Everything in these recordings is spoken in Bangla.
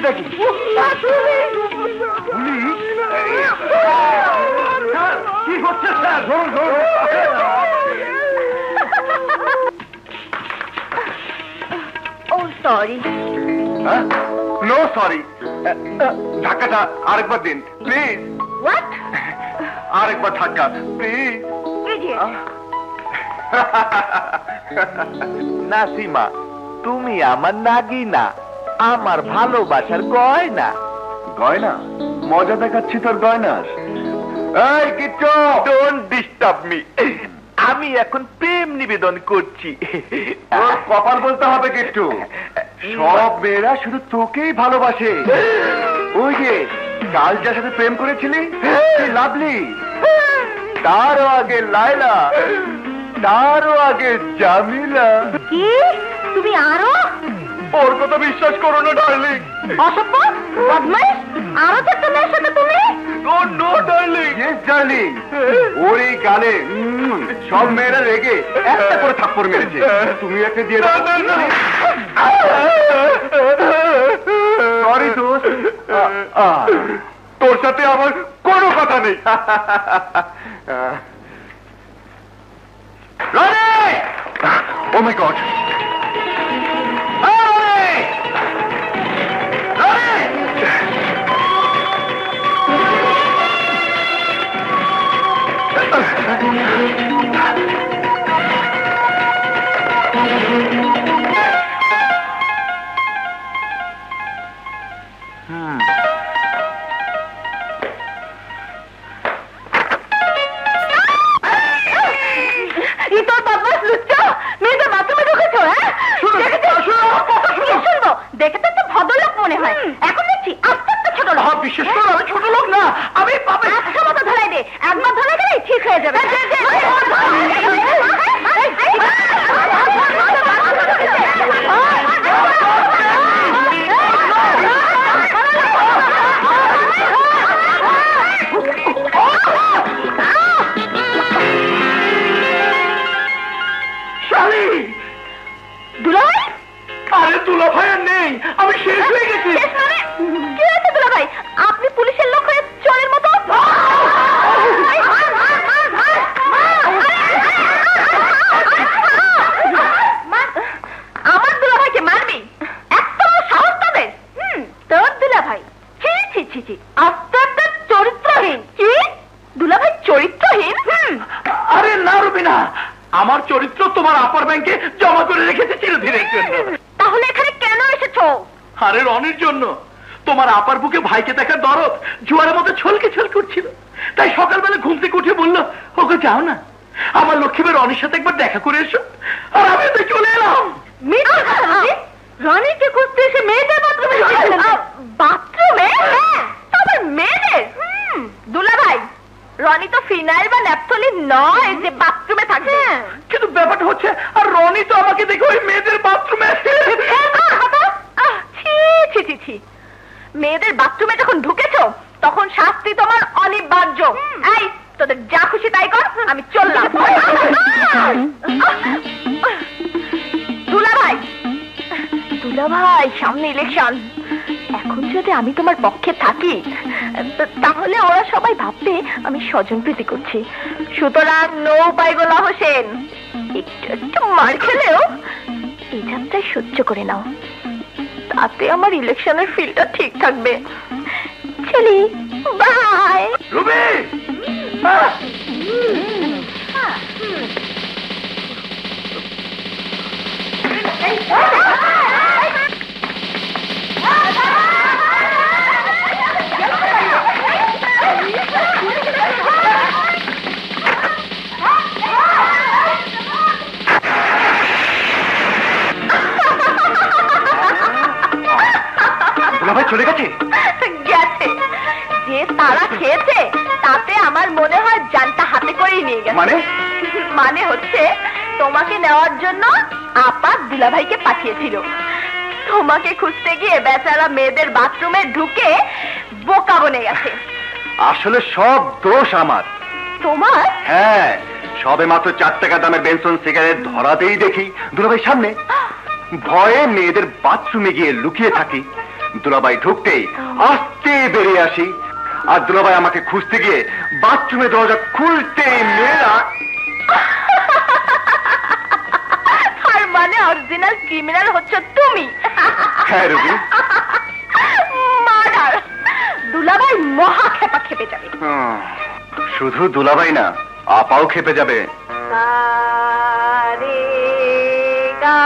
হচ্ছেটা কি? কি হচ্ছে স্যার? ও সরি। No sorry. ধাক্কাটা আরেকবার দিন প্লিজ। হোয়াট? আরেকবার ধাক্কা প্লিজ। নাসিমা, তুমি আমার নাগিনা, আমার ভালোবাসার গয়না। গয়না? মজা দেখাচ্ছি তোর গয়নার। এই কিচ্ছু, ডোন্ট ডিস্টার্ব মি। আমি এখন প্রেম নিবেদন করছি। তোর কপাল বলতে হবে কিচ্ছু। সব মেয়েরা শুধু তোকেই ভালোবাসে। ওই যে কাল যার সাথে প্রেম করেছিলি, সেই লাভলি, তারও আগে লায়লা, তারও আগে জামিলা। কি? তুমি আরো? ওর কথা বিশ্বাস করো না ডার্লিং। অসভ্য, বদমাইশ, আরো একটা মেয়ের সাথে তুমি? Oh no darling. Yes darling. ওর এই গালে সব মেয়েরা রেগে একটা করে থাপ্পড় মেরেছে। তুমি একটা দিয়ে দাও। সরি দোস্ত, তোর সাথে আমার কোনো কথা নেই। রনি! Oh my God! দেখে তো একটা ভদ্রলোক মনে হয়, এখন দেখছি আস্তে আস্তে ছোট লোক। বিশেষ করে আমি ছোট লোক না, আমি একটা মতো ধরাই দে, একবার ধরাই গেলে ঠিক হয়ে যাবে। দুলাভাই? আরে দুলা ভাই আর নেই, আমি শেষ হয়ে গেছি। শেষ মানে? কি হয়েছে দুলাভাই? আপনি পুলিশের লোক হয়ে চোরের মতো? আমার দুলাভাইকে মারবি? এত সাহস তাদের? তোর দুলাভাই? ছি ছি ছি ছি, আস্তে আস্তে চরিত্রহীন। কি? দুলাভাই চরিত্রহীন? আরে না রুবিনা, আমার চরিত্র তোমার আপার ব্যাংকে জমা করে রেখেছে চিরদিনের জন্য। তাহলে এখানে কেন এসেছো? আরে রনির জন্য। তোমার আপার বুকে ভাইকে দেখার দরদ জোয়ারের মধ্যে ছলকে ছল করছিল, তাই সকালবেলা ঘুম থেকে উঠে বললো, ওকে যাও না, আমার লক্ষ্মীবার রনির সাথে একবার দেখা করে এসো। আর আমি তো চলে এলাম। রনিকে খুঁজতে এসে মেয়েদের বাথরুমে বাথরুমে? তবে মেয়েদের? দুলাভাই, রনি তো ফিনাইল বা ন্যাপথলিন নয় যে বাথরুমে থাকবে। কিন্তু ব্যাপারটা হচ্ছে, আর রনি তো আমাকে দেখে ওই মেয়েদের বাথরুমে। ছি ছি ছি, মেয়েদের বাথরুমে যখন ঢুকেছো তখন শাস্তি তোমার অনিবার্য। এই, তোদের যা খুশি তাই কর, আমি চললাম। দুলাভাই, দুলাভাই, সামনে ইলেকশন। এখন যদি আমি তোমার পক্ষে থাকি তাহলে ওরা সবাই ভাববে আমি স্বজন প্রীতি করছি। সুতরাং নো উপায় গোলা হোসেন, একটু একটু মার খেলেও এই যাত্রায় সহ্য করে নাও, তাতে আমার ইলেকশনের ফিলটা ঠিক থাকবে। চলি, বাই। রুবি! দুলাভাই চলে গেছে? গেছে। যে তারা খেয়েছে তাতে আমার মনে হয় জানটা হাতে করেই নিয়ে গেছে। মানে? মানে হচ্ছে তোমাকে নেওয়ার জন্য আপা দুলাভাইকে পাঠিয়েছিল। তোমাকে খুঁজতে গিয়ে বেচারা মেয়েদের বাথরুমে ঢুকে বোকা বনে গেছে। আসলে সব দোষ আমার। তোমার? হ্যাঁ, সবে মাত্র 4 টাকা দামের বেনসন সিগারেট ধরাতেই দেখি দুলাভাই সামনে, ভয়ে মেয়েদের বাথরুমে গিয়ে লুকিয়ে থাকি। দুলাভাই ঢুকতেই আস্তে বেরিয়ে আসি, আর দুলাভাই আমাকে খুঁজতে গিয়ে বাথরুমে দরজা খুলতেই মেয়েরা আর মানে অরিজিনাল ক্রিমিনাল হচ্ছে তুমি। হ্যাঁ রুবি, মার্ডার। দুলাভাই মহা খেপা খেপে যাবে। শুধু দুলাভাই না, আপাও খেপে যাবে। রে গা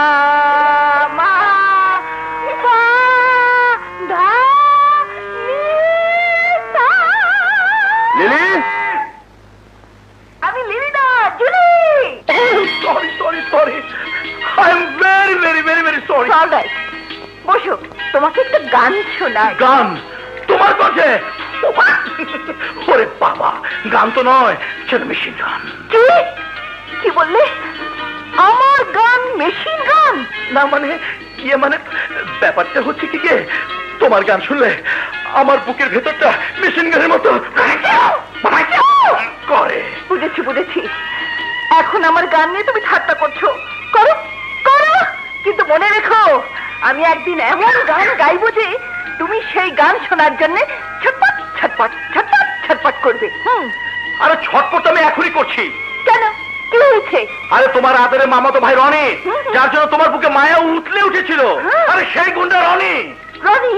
মা পা ধা নি সা। লিলি, আমি লিলি না, Julie. Sorry sorry sorry, I am very very very very sorry. Alright, বসো, তোমাকে একটা গান শোনাই। গান তোমার কাছে? ওরে বাবা, গান তো নয়, সেটা মেশিন গান। কি কি বললে? আমার গান মেশিন গান? না মানে ইয়ে মানে ব্যাপারটা হচ্ছে কি গে, তোমার গান শুনলে আমার বুকের ভেতরটা মেশিন গানের মতো করে। বুঝেছি বুঝেছি, এখন আমার গান নিয়ে তুমি ঠাট্টা করছো। করো করো, কিন্তু মনে রেখো আমি একদিন এমন গান গাইবো যে তুমি সেই গান শোনার জন্য ছটপট ছটপট ছটপট ছটপট করবে। আরে ছটপট আমি এখনই করছি। কেন, কি হয়েছে? আরে তোমার আদরের মামাতো ভাই রনি, যার জন্য তোমার বুকে মায়া উতলে উঠেছিল, আরে সেই গুন্ডা রনি। রনি?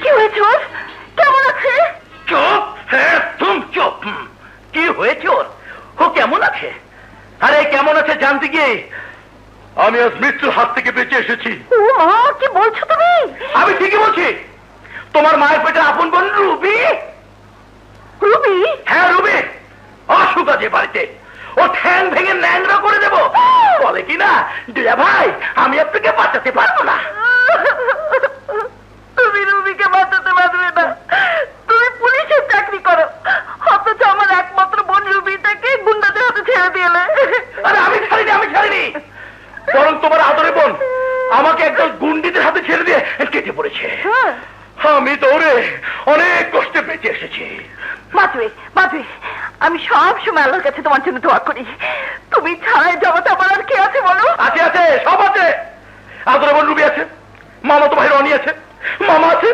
কি হয়েছে ওর? কেমন আছে? চুপ, হ্যাঁ তুম চুপ। কি হয়েছে ওর? ও কেমন আছে? আরে কেমন আছে জানতে গিয়ে আমি আজ মৃত্যুর হাত থেকে বেঁচে এসেছি। ও মা, কি বলছো তুমি? আমি ঠিকই বলছি। তোমার মায়ের পেটে আপন বোন রুবি। রুবি? হ্যাঁ রুবি, অসুখ আছে বাড়িতে, ও ঠ্যাং ভেঙে ন্যাংরা করে দেবো। বলে কি না, দুলা ভাই আমি আপনাকে বাঁচাতে পারবো না। তুমি রুবিকে বাঁচাতে পারবে না, তুমি পুলিশের চাকরি করো, অথচ আমার একমাত্র বোন রুবিটাকে গুন্ডাদের হাতে ছেড়ে দিলে। আরে আমি ছাড়িনি, আমি ছাড়িনি, বরং তোমার আদরে বোন আমাকে একদল গুন্ডিদের হাতে ছেড়ে দিয়ে কেটে পড়েছে। আমি দৌড়ে অনেক কষ্টে বেঁচে এসেছি। বাঁচবে বাঁচবে, আমি সব সময় আল্লাহর কাছে তোমার জন্য দোয়া করি। তুমি ছাড়াই জগতে আমার আর কে আছে বলো? আছে আছে, সব আছে। আদরে বোন রুবি আছে, মামা তো ভাই রনি আছে, মামা আছে,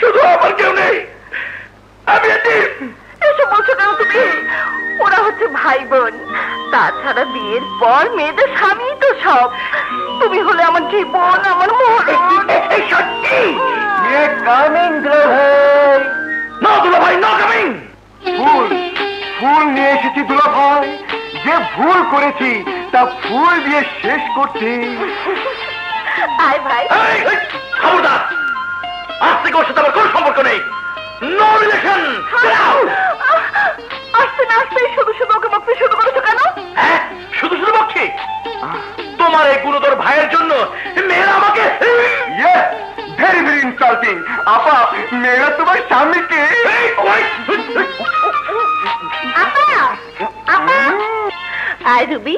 শুধু আমার কেউ নেই। আমি এতিম। এসব বলছো কেন তুমি? ওরা হচ্ছে ভাই বোন, তাছাড়া বিয়ের পর মেয়েদের স্বামী তো সব। তুমি হলে আমার জীবন, আমার মরণ। এই সত্যি? কামিং দুলাভাই। না দুলা ভাই, না কামিং। ফুল, ফুল নিয়ে এসেছি দুলাভাই। যে ভুল করেছি তা ফুল দিয়ে শেষ করতে। আয় ভাই। এই, এই, খবরদার, আজ থেকে ওর সাথে আমার কোনো সম্পর্ক নেই। No relation. আসতে না আসতে শুধু শুধু ওকে বকতে শুরু করেছো কেন? হ্যাঁ, শুধু শুধু বকছি। তোমার এই গুণধর ভাইয়ের জন্য মেয়েরা আমাকে ভেরি ভেরি ইনসাল্টিং। আপা, মেয়েরা তোমার স্বামীকে। আপা আপা। আয় রুবি।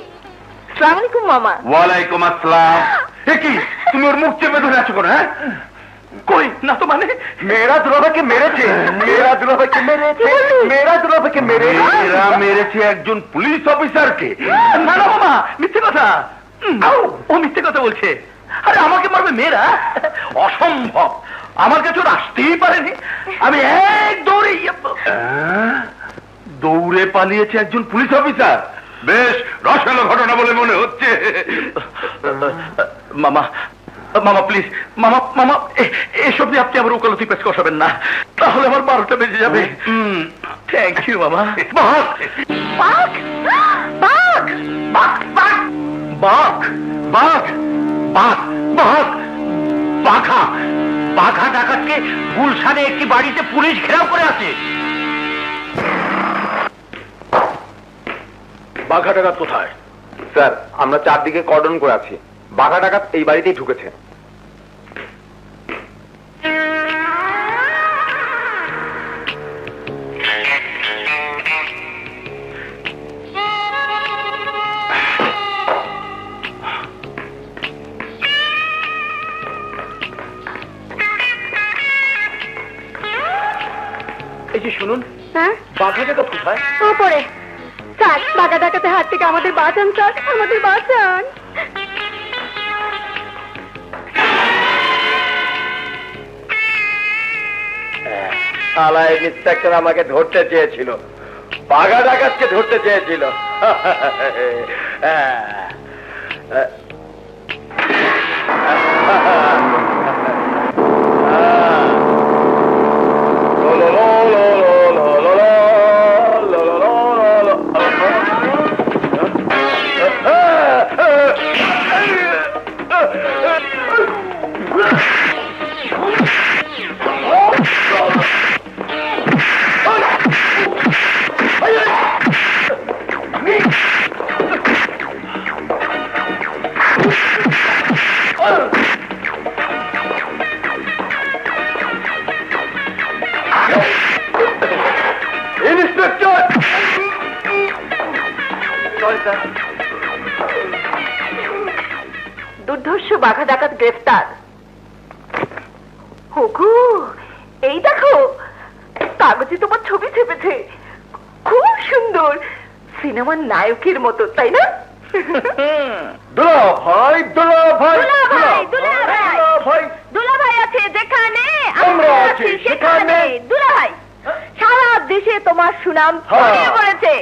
আসসালামু আলাইকুম মামা। ওয়ালাইকুম আসসালাম। কি তুমি ওর মুখ চেপে ধরে আছো কেন? হ্যাঁ, কই না তো মানে মেয়েরা দুলাভাইকে মেরেছে, মেয়েরা দুলাভাইকে মেরেছে, মেয়েরা দুলাভাইকে মেরেছে। এরা মেরেছে একজন পুলিশ অফিসারকে। না না মামা, মিথ্যে কথা। ও মিথ্যে কথা বলছে। আরে আমাকে মারবে মেয়েরা? অসম্ভব, আমার কাছে ওরা আসতেই পারেনি। আমি এক দৌড়ে দৌড়ে পালিয়েছে একজন পুলিশ অফিসার। বেশ রসালো ঘটনা বলে মনে হচ্ছে। মামা মামা প্লিজ, মামা মামা এসব নিয়ে আপনি আমার ওকালতি পেশ কষাবেন না, তাহলে আমার 12টা বেজে যাবে। থ্যাংক ইউ মামা। বাঘ বাঘ বাঘ বাঘ বাঘ বাঘ বাঘ বাঘ বাঘ বাঘা বাঘা ডাকাতকে গুলশানে একটি বাড়িতে পুলিশ ঘেরাও করে আছে। বাঘা ডাকাত কোথায়? স্যার, আমরা চারদিকে কর্ডন করে আছি। বাঘা ডাকাত এই বাড়িতেই ঢুকেছে। এই যে শুনুন, হ্যাঁ বাঘা ডাকাত কোথায়? উপরে। স্যার, বাঘা ডাকাতের হাত থেকে আমাদের বাঁচান স্যার, আমাদের বাঁচান। শালা ইন্সপেক্টর আমাকে ধরতে চেয়েছিল, বাঘা ডাকাতকে ধরতে চেয়েছিল। দুর্ধর্ষ বাঘা ডাকাত গ্রেফতার। হগু, এই দেখো কাগজে তোমার ছবি ছেপেছে, খুব সুন্দর, সিনেমার নায়কের মতো, তাই না? দুলাভাই, দুলাভাই, দুলাভাই, দুলাভাই, দুলাভাই আছে যেখানে আমরা আছি সেখানে। দুলাভাই, সারা দেশে তোমার সুনাম ছড়িয়ে পড়েছে,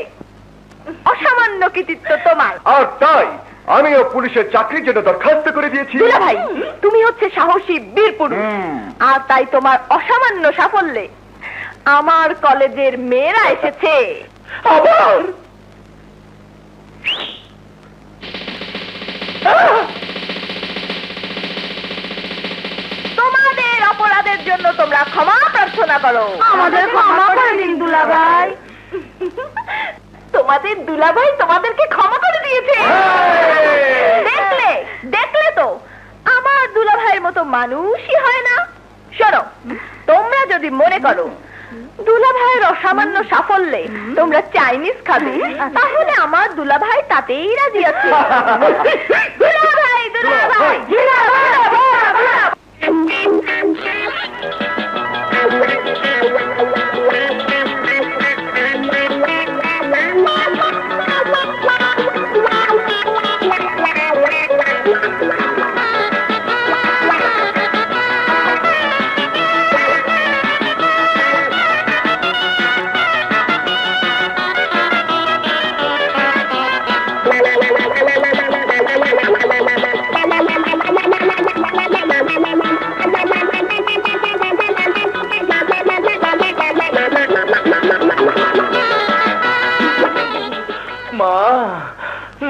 অসামান্য কৃতিত্ব তোমার। আর তাই আমিও পুলিশের চাকরির জন্য দরখাস্ত করে দিয়েছি। দুলাভাই, তুমি হচ্ছে সাহসী বীর পুরুষ, আর তাই তোমার অসামান্য সাফল্যে আমার কলেজের মেয়েরা এসেছে। আবার তোমাদের অপরাধের জন্য তোমরা ক্ষমা প্রার্থনা করো। আমাদের ক্ষমা করে দিন দুলাভাই। তোমাদের দুলাভাই তোমাদেরকে ক্ষমা করে দিয়েছে। দেখলে দেখলে তো, আমার দুলাভাইয়ের মতো মানুষই হয় না। শোনো, তোমরা যদি মনে করো দুলাভাইয়ের অসামান্য সাফল্যে তোমরা চাইনিজ খাবে, তাহলে আমার দুলাভাই তাতেই রাজি আছে। দুলাভাই, দুলাভাই,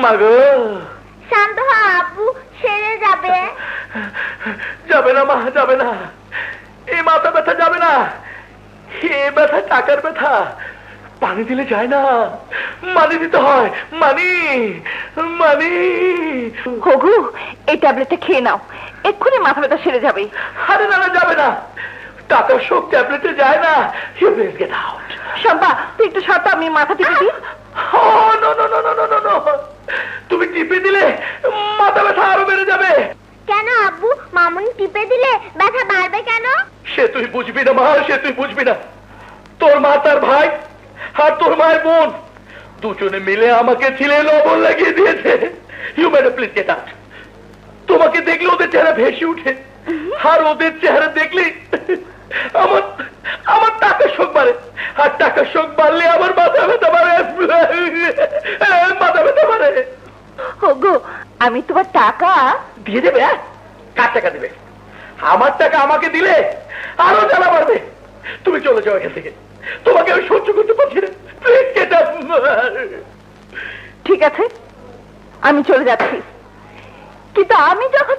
মাগো, শান্ত হ আপু, সেরে যাবে। যাবে না মা, যাবে না, এই মাথা ব্যথা যাবে না, এ ব্যথা টাকার ব্যথা, পানি দিলে যায় না, মানি দিতে হয়, মানি মানি। হগু, এই ট্যাবলেটটা খেয়ে নাও, এক্ষুনি মাথা ব্যথা সেরে যাবে। আরে না না, যাবে না, টাকার শোক ট্যাবলেটে যায় না। You please get out. Shampa, তুই একটু সরতা, আমি মাথা টিপে দিই। তুমি টিপে দিলে মাথা ব্যথা আরো বেড়ে যাবে। কেন আব্বু, মামুনি টিপে দিলে ব্যথা বাড়বে কেন? সে তুই বুঝবি না মা, সে তুই বুঝবি না। তোর মা, তার ভাই আর তোর মায়ের বোন দুজনে মিলে আমাকে ছিলে লবণ লাগিয়ে দিয়েছে। You madam please get out. তোমাকে দেখলে ওদের চেহারা ভেসে উঠে, আর ওদের চেহারা দেখলে আমার আমার টাকার শোক বাড়ে, আর টাকার শোক বাড়লে আমার মাথা ব্যথা বাড়ে, মাথা ব্যথা বাড়ে। হগু, আমি তোমার টাকা দিয়ে দেবে? কার টাকা দেবে? আমার টাকা আমাকে দিলে আরো জ্বালা বাড়বে। তুমি চলে যাও এখান থেকে, তোমাকে আমি সহ্য করতে পারছি না। Please get up. ঠিক আছে, আমি চলে যাচ্ছি, কিন্তু আমি যখন